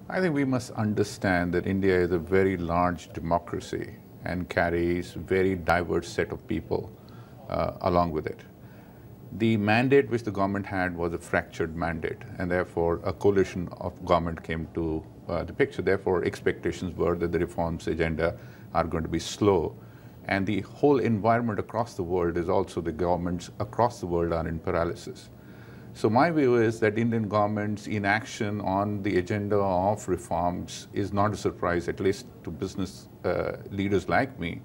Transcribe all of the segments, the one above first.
I think we must understand that India is a very large democracy and carries very diverse set of people along with it. The mandate which the government had was a fractured mandate, and therefore a coalition of government came to the picture. Therefore, expectations were that the reforms agenda are going to be slow. And the whole environment across the world is also the governments across the world are in paralysis. So my view is that Indian government's inaction on the agenda of reforms is not a surprise, at least to business leaders like me.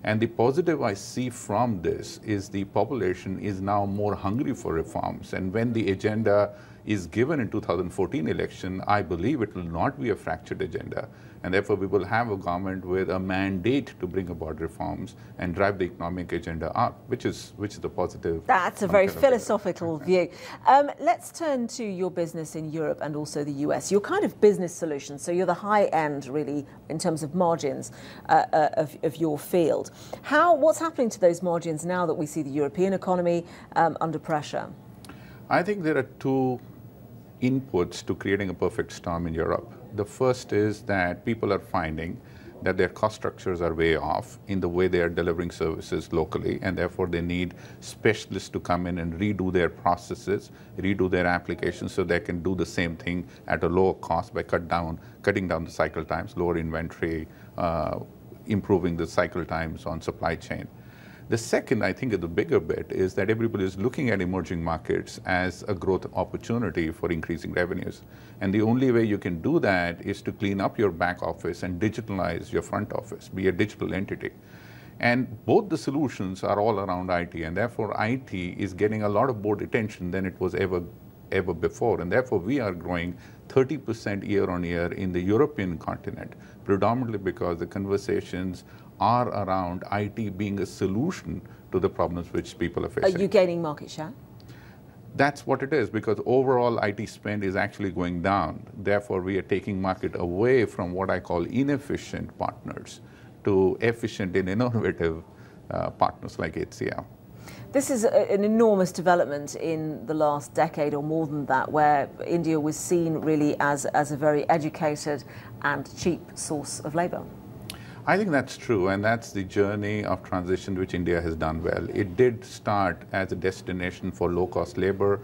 And the positive I see from this is the population is now more hungry for reforms. And when the agenda is given in 2014 election, I believe it will not be a fractured agenda. And therefore, we will have a government with a mandate to bring about reforms and drive the economic agenda up, which is the positive. That's a very philosophical view. Let's turn to your business in Europe and also the US. You're kind of business solutions, so you're the high end, really, in terms of margins of your field. What's happening to those margins now that we see the European economy under pressure? I think there are two inputs to creating a perfect storm in Europe. The first is that people are finding that their cost structures are way off in the way they are delivering services locally, and therefore they need specialists to come in and redo their processes, redo their applications so they can do the same thing at a lower cost by cutting down the cycle times, lower inventory, improving the cycle times on supply chain. The second, I think, is the bigger bit, is that everybody is looking at emerging markets as a growth opportunity for increasing revenues. And the only way you can do that is to clean up your back office and digitalize your front office, be a digital entity. And both the solutions are all around IT, and therefore IT is getting a lot of more attention than it was ever before. And therefore, we are growing 30% year on year in the European continent, predominantly because the conversations are around IT being a solution to the problems which people are facing. Are you gaining market share? That's what it is, because overall IT spend is actually going down. Therefore, we are taking market away from what I call inefficient partners to efficient and innovative partners like HCL. This is an enormous development in the last decade or more than that, where India was seen really as a very educated and cheap source of labour. I think that's true, and that's the journey of transition which India has done well. It did start as a destination for low-cost labor,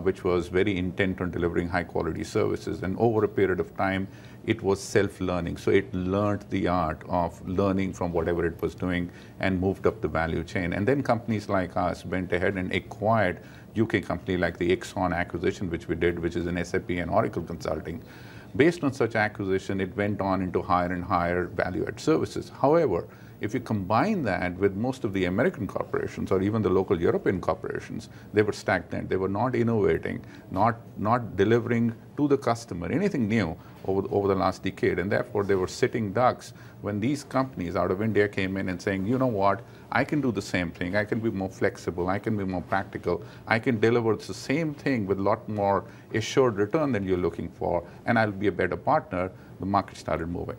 which was very intent on delivering high-quality services, and over a period of time, it was self-learning. So it learned the art of learning from whatever it was doing and moved up the value chain. And then companies like us went ahead and acquired UK company like the Exxon acquisition, which we did, which is an SAP and Oracle consulting. Based on such acquisition, it went on into higher and higher value-add services. However, if you combine that with most of the American corporations or even the local European corporations, they were stagnant. They were not innovating, not delivering to the customer anything new over the last decade. And therefore, they were sitting ducks when these companies out of India came in and saying, you know what, I can do the same thing. I can be more flexible. I can be more practical. I can deliver the same thing with a lot more assured return than you're looking for, and I'll be a better partner. The market started moving.